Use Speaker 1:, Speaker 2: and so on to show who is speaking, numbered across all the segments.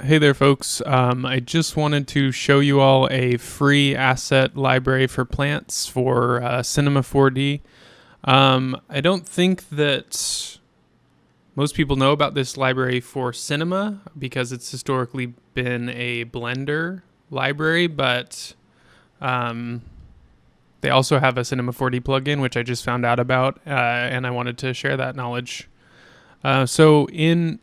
Speaker 1: Hey there, folks. I just wanted to show you all a free asset library for plants for Cinema4D. I don't think that most people know about this library for cinema because it's historically been a Blender library, but um, they also have a Cinema4D plugin, which I just found out about, and I wanted to share that knowledge. So in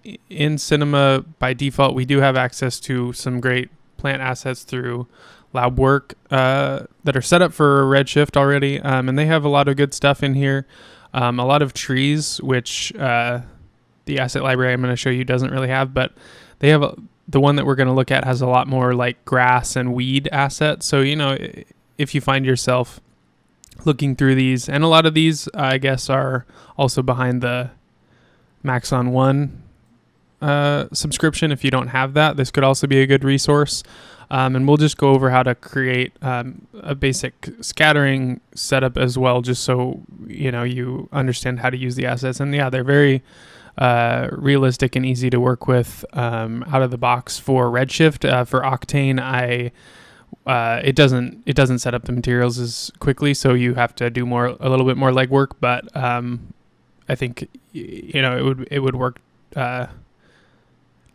Speaker 1: Cinema by default, we do have access to some great plant assets through LabWork that are set up for Redshift already, and they have a lot of good stuff in here. A lot of trees, which the asset library I'm going to show you doesn't really have, but they have the one that we're going to look at has a lot more like grass and weed assets. So if you find yourself looking through these, and a lot of these, I guess, are also behind the Max on One subscription. If you don't have that, this could also be a good resource. And we'll just go over how to create a basic scattering setup as well, just so you understand how to use the assets. And yeah, they're very realistic and easy to work with out of the box for Redshift. For Octane, it doesn't set up the materials as quickly, so you have to do a little bit more legwork. But I think it would work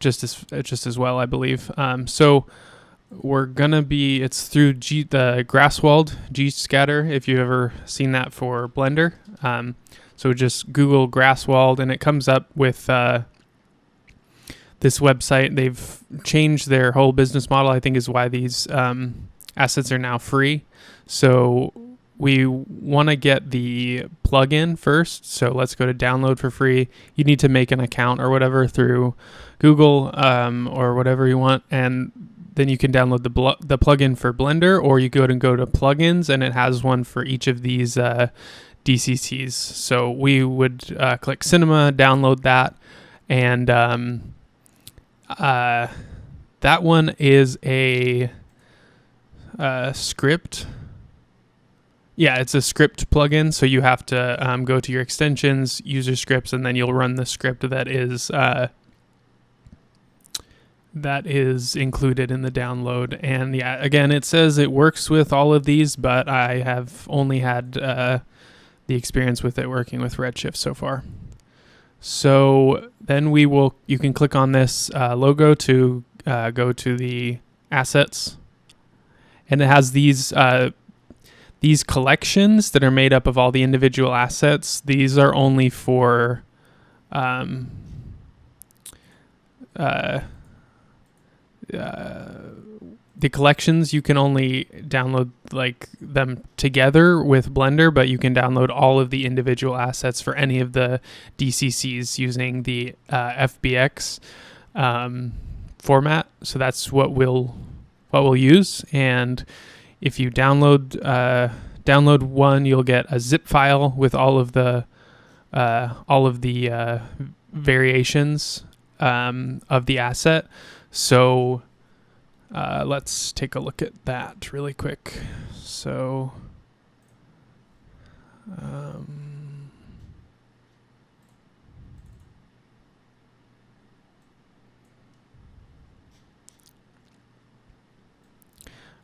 Speaker 1: just as well, I believe. So it's through the Grasswald G scatter, if you've ever seen that for Blender. So just Google Grasswald and it comes up with this website. They've changed their whole business model, I think is why these assets are now free. So we want to get the plugin first. So let's go to download for free. You need to make an account or whatever through Google or whatever you want. And then you can download the plugin for Blender, or you go to plugins and it has one for each of these DCCs. So we would click Cinema, download that. And that one is a script. Yeah, it's a script plugin, so you have to go to your extensions, user scripts, and then you'll run the script that is included in the download. And yeah, again, it says it works with all of these, but I have only had the experience with it working with Redshift so far. So then you can click on this logo to go to the assets, and it has these collections that are made up of all the individual assets. These are only for the collections. You can only download like them together with Blender, but you can download all of the individual assets for any of the DCCs using the FBX format. So that's what we'll use. And if you download one, you'll get a zip file with all of the variations of the asset. So let's take a look at that really quick. So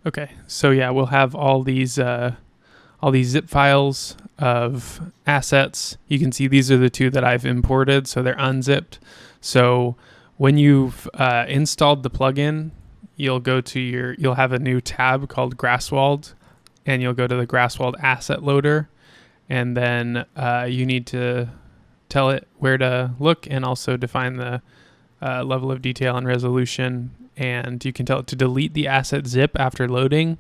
Speaker 1: okay, so yeah, we'll have all these zip files of assets. You can see these are the two that I've imported, so they're unzipped. So when you've installed the plugin, you'll have a new tab called Grasswald, and you'll go to the Grasswald asset loader, and then you need to tell it where to look and also define the level of detail and resolution. And you can tell it to delete the asset zip after loading.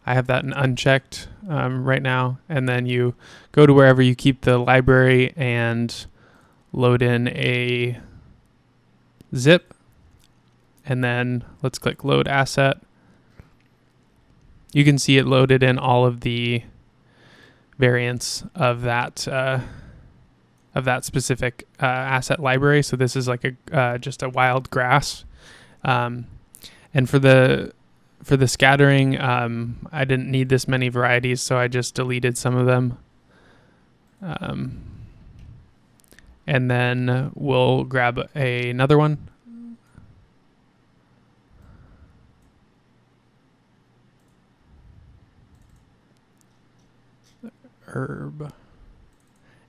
Speaker 1: I have that unchecked right now. And then you go to wherever you keep the library and load in a zip. And then let's click load asset. You can see it loaded in all of the variants of that specific asset library. So this is like just a wild grass. And for the scattering, I didn't need this many varieties, so I just deleted some of them. And then we'll grab another one. herb.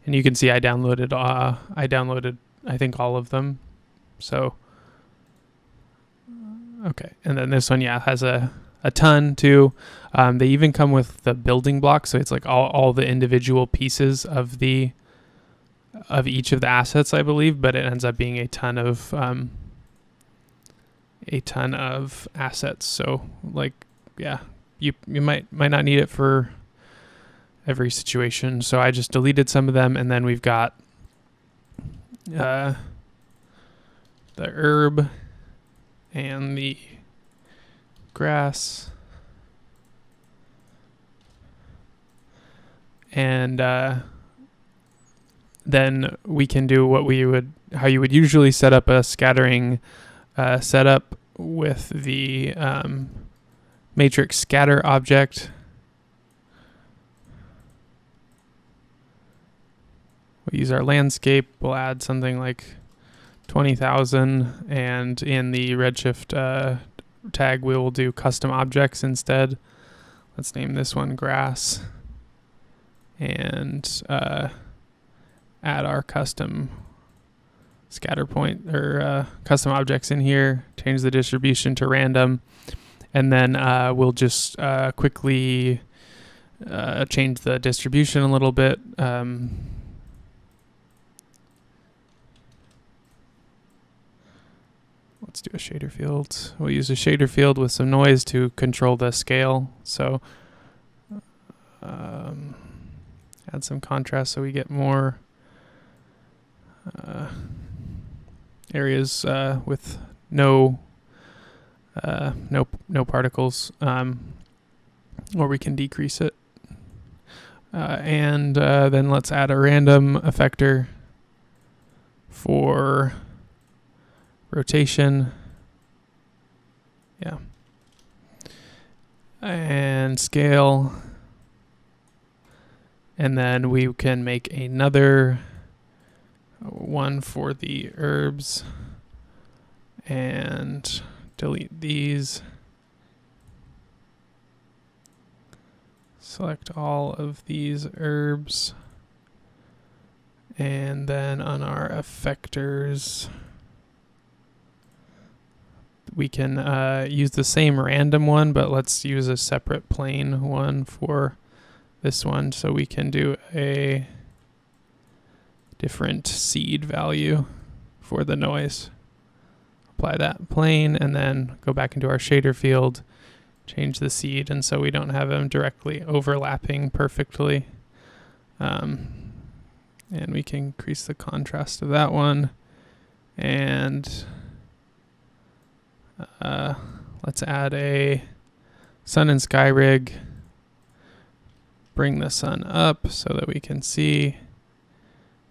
Speaker 1: And you can see I downloaded I think all of them. So okay, and then this one, yeah, has a ton too. They even come with the building blocks, so it's like all the individual pieces of each of the assets, I believe, but it ends up being a ton of assets. So like, yeah, you might not need it for every situation. So I just deleted some of them, and then we've got the herb and the grass, and then we can do how you would usually set up a scattering setup with the matrix scatter object. We'll use our landscape. We'll add something like 20,000, and in the Redshift tag, we will do custom objects instead. Let's name this one grass, and add our custom scatter point or custom objects in here. Change the distribution to random, and then we'll just quickly change the distribution a little bit. Let's do a shader field. We'll use a shader field with some noise to control the scale. So add some contrast so we get more areas with no particles, or we can decrease it. And then let's add a random effector for rotation. Yeah. And scale. And then we can make another one for the herbs and delete these. Select all of these herbs. And then on our effectors, we can use the same random one, but let's use a separate plain one for this one, so we can do a different seed value for the noise. Apply that plain, and then go back into our shader field, change the seed, and so we don't have them directly overlapping perfectly. And we can increase the contrast of that one, and let's add a sun and sky rig. Bring the sun up so that we can see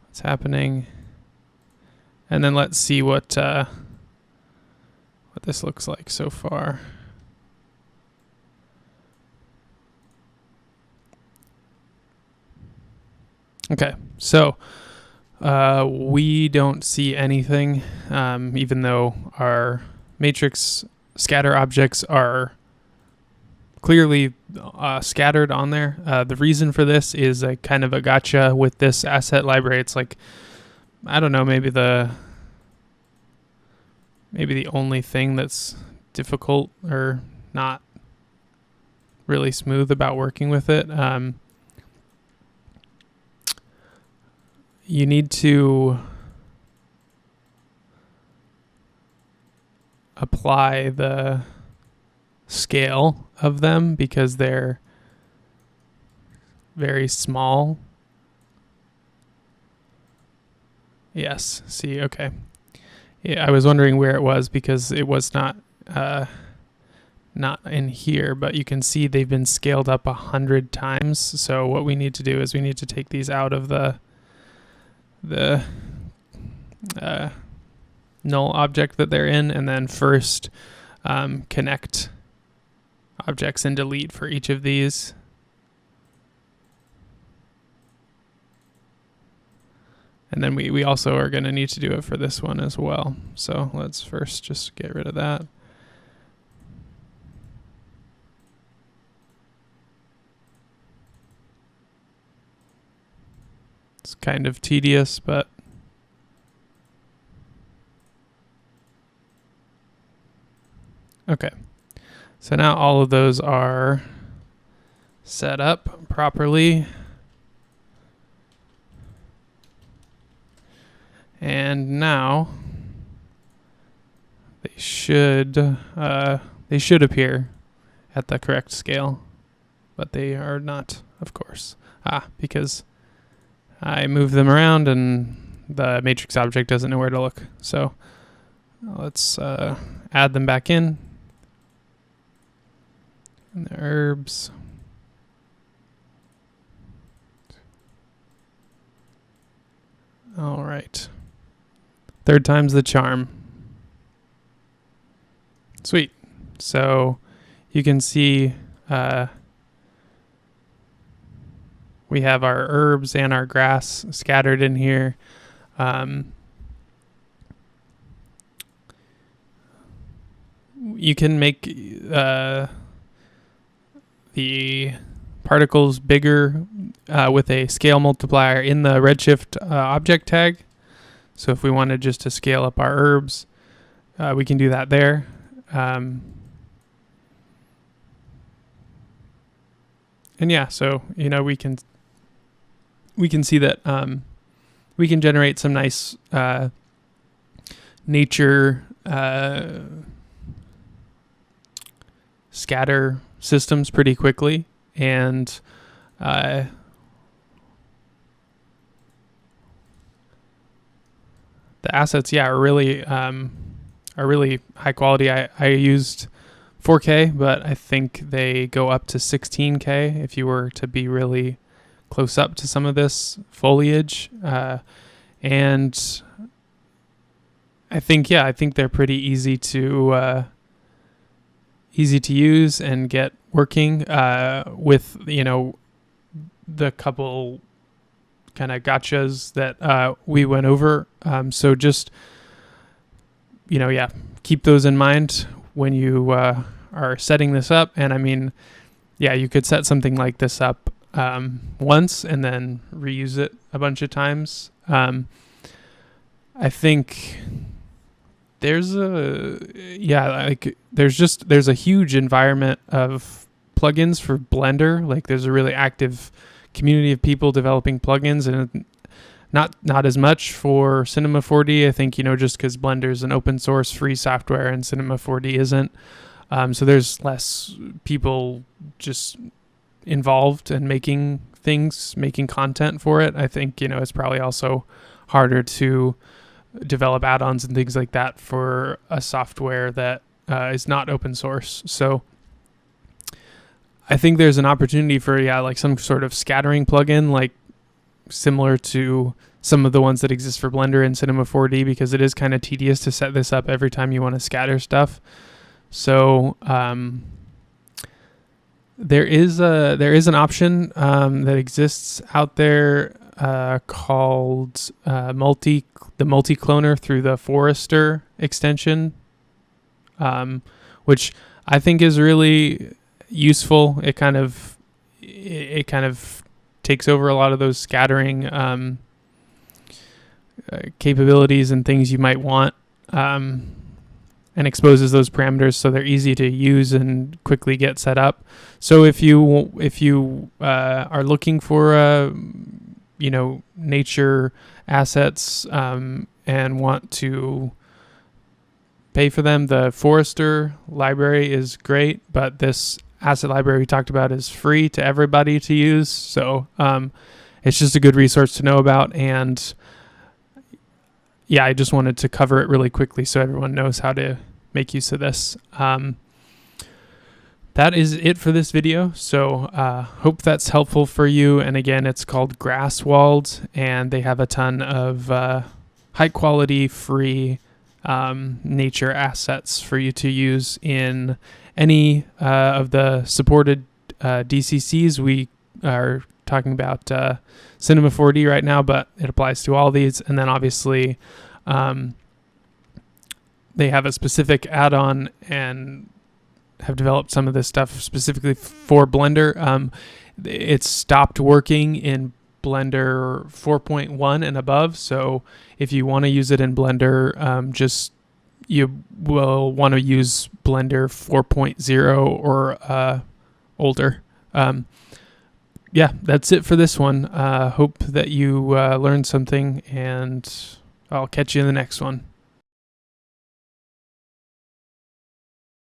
Speaker 1: what's happening, and then let's see what this looks like so far. Okay, so we don't see anything, even though our matrix scatter objects are clearly scattered on there. The reason for this is a kind of a gotcha with this asset library. It's like, I don't know, maybe the only thing that's difficult or not really smooth about working with it. You need to apply the scale of them because they're very small. Yes, see, okay. Yeah, I was wondering where it was because it was not in here, but you can see they've been scaled up 100 times. So what we need to do is we need to take these out of the null object that they're in, and then first connect objects and delete for each of these. And then we also are going to need to do it for this one as well. So let's first just get rid of that. kind of tedious, but okay. So now all of those are set up properly. And now they should appear at the correct scale, but they are not, of course. Because I move them around and the matrix object doesn't know where to look. So let's add them back in. And the herbs. All right. Third time's the charm. Sweet. So you can see we have our herbs and our grass scattered in here. You can make the particles bigger with a scale multiplier in the redshift object tag. So if we wanted just to scale up our herbs, we can do that there. And yeah, so we can see that we can generate some nice nature scatter systems pretty quickly, and the assets, are really high quality. I used 4K, but I think they go up to 16K if you were to be really close up to some of this foliage. And I think they're pretty easy to use and get working with the couple kind of gotchas that we went over. So just keep those in mind when you are setting this up. And I mean, you could set something like this up once and then reuse it a bunch of times. I think there's a huge environment of plugins for Blender. Like there's a really active community of people developing plugins, and not as much for Cinema4D. I think just because Blender is an open source free software and Cinema4D isn't. So there's less people just involved in making content for it. I think it's probably also harder to develop add-ons and things like that for a software that is not open source. So I think there's an opportunity for like some sort of scattering plugin, like similar to some of the ones that exist for Blender and Cinema4D, because it is kind of tedious to set this up every time you want to scatter stuff. So there is an option that exists out there called the multi-cloner through the Forester extension, which I think is really useful. It kind of takes over a lot of those scattering capabilities and things you might want, and exposes those parameters so they're easy to use and quickly get set up. So if you are looking for nature assets and want to pay for them, the Forester library is great, but this asset library we talked about is free to everybody to use. So it's just a good resource to know about. And I just wanted to cover it really quickly so everyone knows how to make use of this. That is it for this video. So hope that's helpful for you. And again, it's called Grasswald, and they have a ton of high quality, free nature assets for you to use in any of the supported DCCs. We are talking about Cinema4D right now, but it applies to all these. And then obviously they have a specific add-on and have developed some of this stuff specifically for Blender. It's stopped working in Blender 4.1 and above. So if you want to use it in Blender, you will want to use Blender 4.0 or older. Yeah, that's it for this one. Hope that you learned something, and I'll catch you in the next one.